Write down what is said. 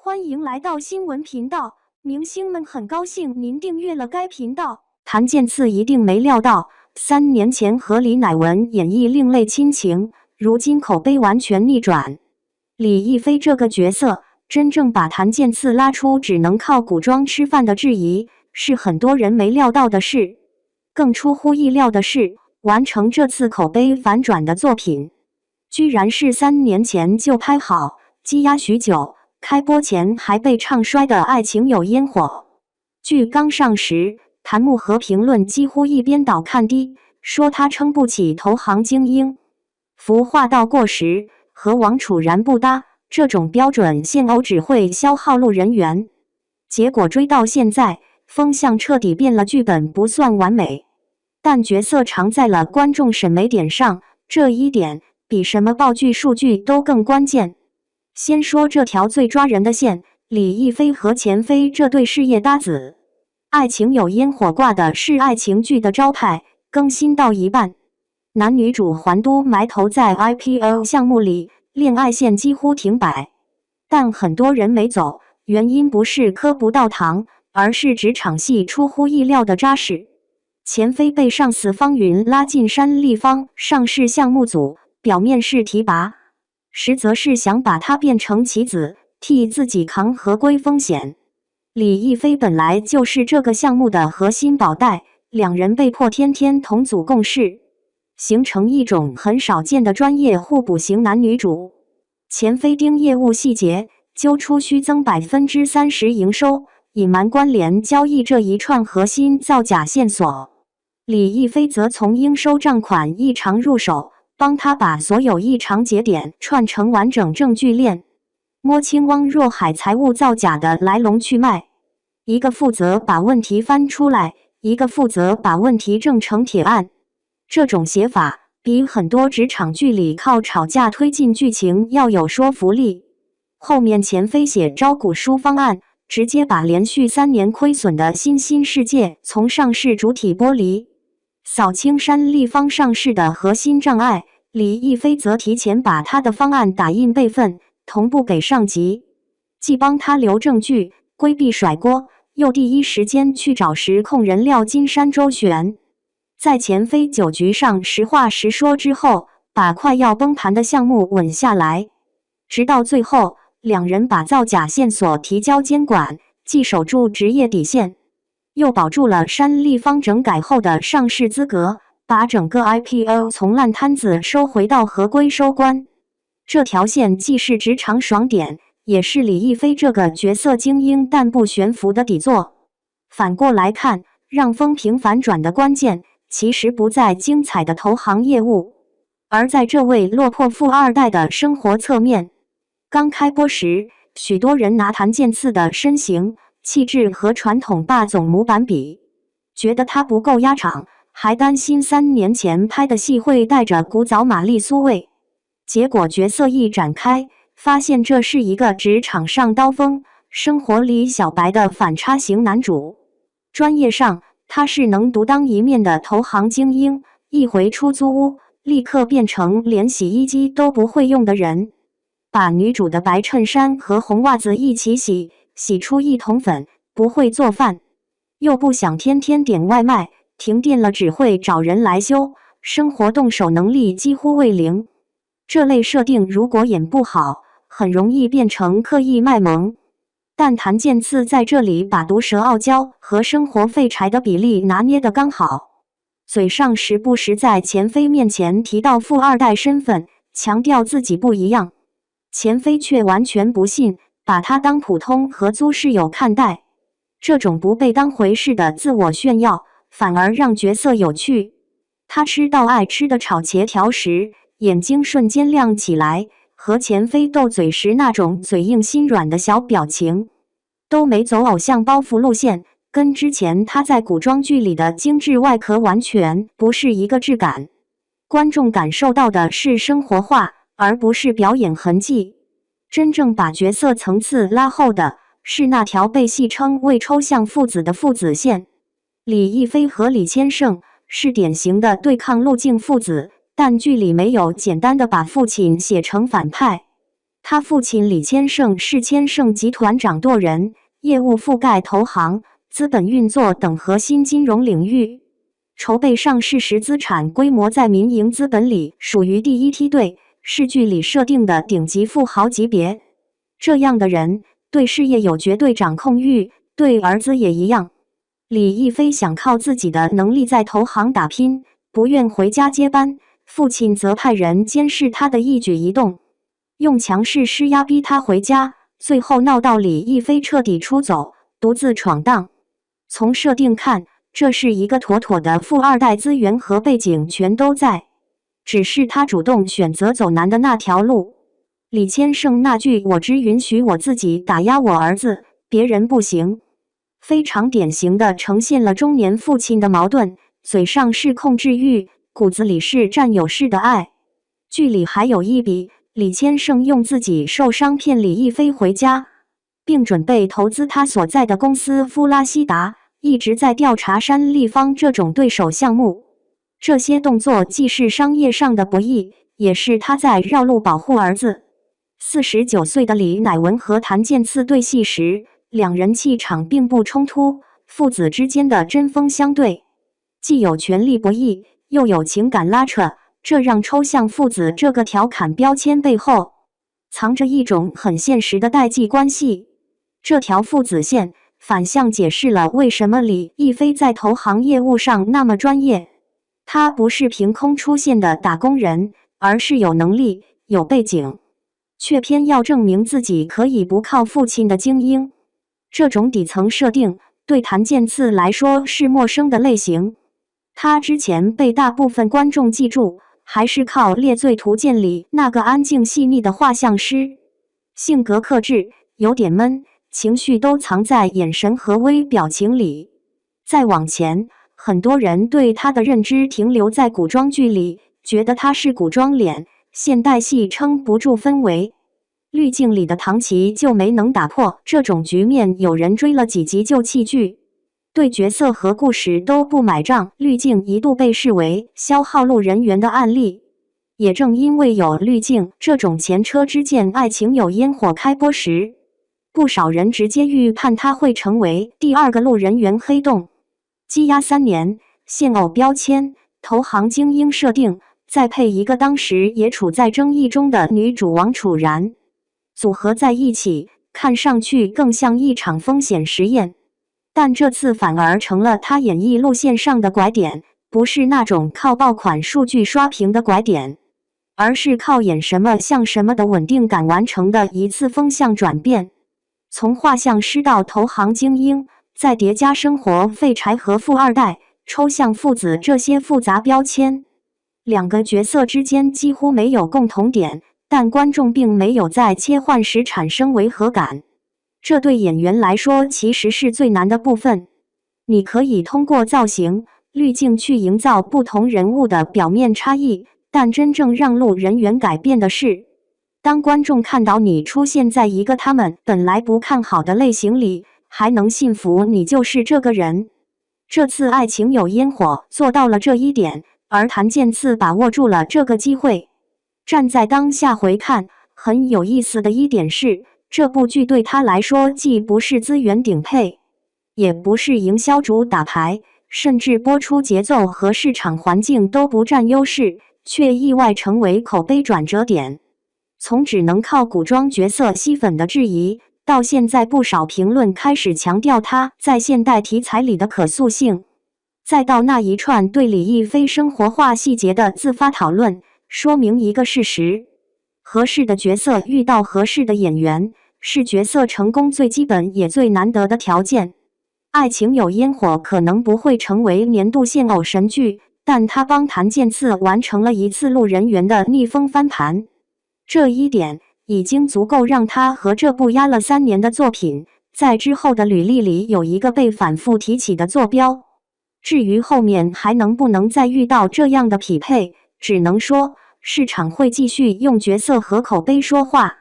欢迎来到新闻频道，明星们很高兴您订阅了该频道。谭健次一定没料到，3年前和李乃文演绎另类亲情，如今口碑完全逆转。李亦菲这个角色，真正把谭健次拉出只能靠古装吃饭的质疑，是很多人没料到的事。更出乎意料的是，完成这次口碑反转的作品，居然是3年前就拍好、积压许久。开播前还被唱衰的《爱情有烟火》剧刚上时，谭木和评论几乎一边倒看低，说他撑不起投行精英，服化道过时，和王楚然不搭，这种标准现偶只会消耗路人缘。结果追到现在，风向彻底变了，剧本不算完美，但角色常在了观众审美点上，这一点比什么爆剧数据都更关键。先说这条最抓人的线，李亦菲和钱飞这对事业搭子。爱情有烟火挂的是爱情剧的招牌，更新到一半，男女主还都埋头在 IPO 项目里，恋爱线几乎停摆。但很多人没走，原因不是磕不到糖，而是职场戏出乎意料的扎实。钱飞被上司方云拉进山立方上市项目组，表面是提拔，实则是想把他变成棋子，替自己扛合规风险。李亦菲本来就是这个项目的核心保带，两人被迫天天同组共事，形成一种很少见的专业互补型男女主。钱飞盯业务细节，揪出虚增30%营收，隐瞒关联交易这一串核心造假线索。李亦菲则从应收账款异常入手，帮他把所有异常节点串成完整证据链，摸清汪若海财务造假的来龙去脉。一个负责把问题翻出来，一个负责把问题证成铁案。这种写法比很多职场剧里靠吵架推进剧情要有说服力。后面钱飞写招股书方案，直接把连续3年亏损的新兴世界从上市主体剥离，扫清山立方上市的核心障碍。李亦菲则提前把他的方案打印备份，同步给上级，既帮他留证据，规避甩锅，又第一时间去找实控人料金山周旋。在钱飞酒局上实话实说之后，把快要崩盘的项目稳下来，直到最后，两人把造假线索提交监管，既守住职业底线，又保住了山立方整改后的上市资格，把整个 IPO 从烂摊子收回到合规收官。这条线既是职场爽点，也是李亦菲这个角色精英但不悬浮的底座。反过来看，让风评反转的关键，其实不在精彩的投行业务，而在这位落魄富二代的生活侧面。刚开播时，许多人拿谭健次的身形、气质和传统霸总模板比，觉得他不够压场，还担心3年前拍的戏会带着古早玛丽苏味。结果角色一展开，发现这是一个职场上刀锋，生活里小白的反差型男主。专业上，他是能独当一面的投行精英，一回出租屋，立刻变成连洗衣机都不会用的人。把女主的白衬衫和红袜子一起洗，洗出一桶粉，不会做饭，又不想天天点外卖，停电了只会找人来修，生活动手能力几乎为零。这类设定如果演不好，很容易变成刻意卖萌。但谭健次在这里把毒舌傲娇和生活废柴的比例拿捏得刚好，嘴上时不时在钱飞面前提到富二代身份，强调自己不一样。钱飞却完全不信，把他当普通合租室友看待。这种不被当回事的自我炫耀，反而让角色有趣。他吃到爱吃的炒茄条时，眼睛瞬间亮起来，和钱飞斗嘴时那种嘴硬心软的小表情，都没走偶像包袱路线，跟之前他在古装剧里的精致外壳完全不是一个质感。观众感受到的是生活化，而不是表演痕迹。真正把角色层次拉厚的，是那条被戏称为抽象父子的父子线。李亦菲和李千胜是典型的对抗路径父子，但剧里没有简单的把父亲写成反派，他父亲李千盛是千盛集团掌舵人，业务覆盖投行、资本运作等核心金融领域。筹备上市时资产规模在民营资本里属于第一梯队，是剧里设定的顶级富豪级别。这样的人对事业有绝对掌控欲，对儿子也一样。李亦菲想靠自己的能力在投行打拼，不愿回家接班，父亲则派人监视他的一举一动，用强势施压逼他回家，最后闹到李亦菲彻底出走，独自闯荡。从设定看，这是一个妥妥的富二代，资源和背景全都在，只是他主动选择走难的那条路。李千盛那句"我只允许我自己打压我儿子，别人不行"，非常典型地呈现了中年父亲的矛盾，嘴上是控制欲，骨子里是占有式的爱。剧里还有一笔，李千盛用自己受伤骗李亦菲回家，并准备投资他所在的公司夫拉西达，一直在调查山立方这种对手项目。这些动作既是商业上的博弈，也是他在绕路保护儿子。49岁的李乃文和谭健次对戏时，两人气场并不冲突，父子之间的针锋相对，既有权力博弈，又有情感拉扯，这让抽象父子这个调侃标签背后藏着一种很现实的代际关系。这条父子线反向解释了为什么李亦菲在投行业务上那么专业。她不是凭空出现的打工人，而是有能力、有背景，却偏要证明自己可以不靠父亲的精英。这种底层设定对谭健次来说是陌生的类型。他之前被大部分观众记住，还是靠《猎罪图鉴》里那个安静细腻的画像师，性格克制，有点闷，情绪都藏在眼神和微表情里。再往前，很多人对他的认知停留在古装剧里，觉得他是古装脸，现代戏撑不住氛围。滤镜里的唐琪就没能打破这种局面，有人追了几集就弃剧，对角色和故事都不买账，滤镜一度被视为消耗路人缘的案例。也正因为有滤镜这种前车之鉴，爱情有烟火开播时，不少人直接预判它会成为第二个路人缘黑洞。积压3年，现偶标签，投行精英设定，再配一个当时也处在争议中的女主王楚然，组合在一起，看上去更像一场风险实验。但这次反而成了他演艺路线上的拐点，不是那种靠爆款数据刷屏的拐点，而是靠演什么像什么的稳定感完成的一次风向转变。从画像师到投行精英，再叠加生活废柴和富二代、抽象父子这些复杂标签，两个角色之间几乎没有共同点，但观众并没有在切换时产生违和感。这对演员来说其实是最难的部分。你可以通过造型、滤镜去营造不同人物的表面差异，但真正让路人缘改变的是，当观众看到你出现在一个他们本来不看好的类型里，还能信服你就是这个人。这次爱情有烟火做到了这一点，而谭健次把握住了这个机会。站在当下回看，很有意思的一点是，这部剧对他来说既不是资源顶配，也不是营销主打牌，甚至播出节奏和市场环境都不占优势，却意外成为口碑转折点。从只能靠古装角色吸粉的质疑，到现在不少评论开始强调他在现代题材里的可塑性，再到那一串对李亦菲生活化细节的自发讨论，说明一个事实：合适的角色遇到合适的演员，是角色成功最基本也最难得的条件。爱情有烟火可能不会成为年度现偶神剧，但它帮谭健次完成了一次路人缘的逆风翻盘。这一点已经足够让他和这部压了3年的作品，在之后的履历里有一个被反复提起的坐标。至于后面还能不能再遇到这样的匹配，只能说市场会继续用角色和口碑说话。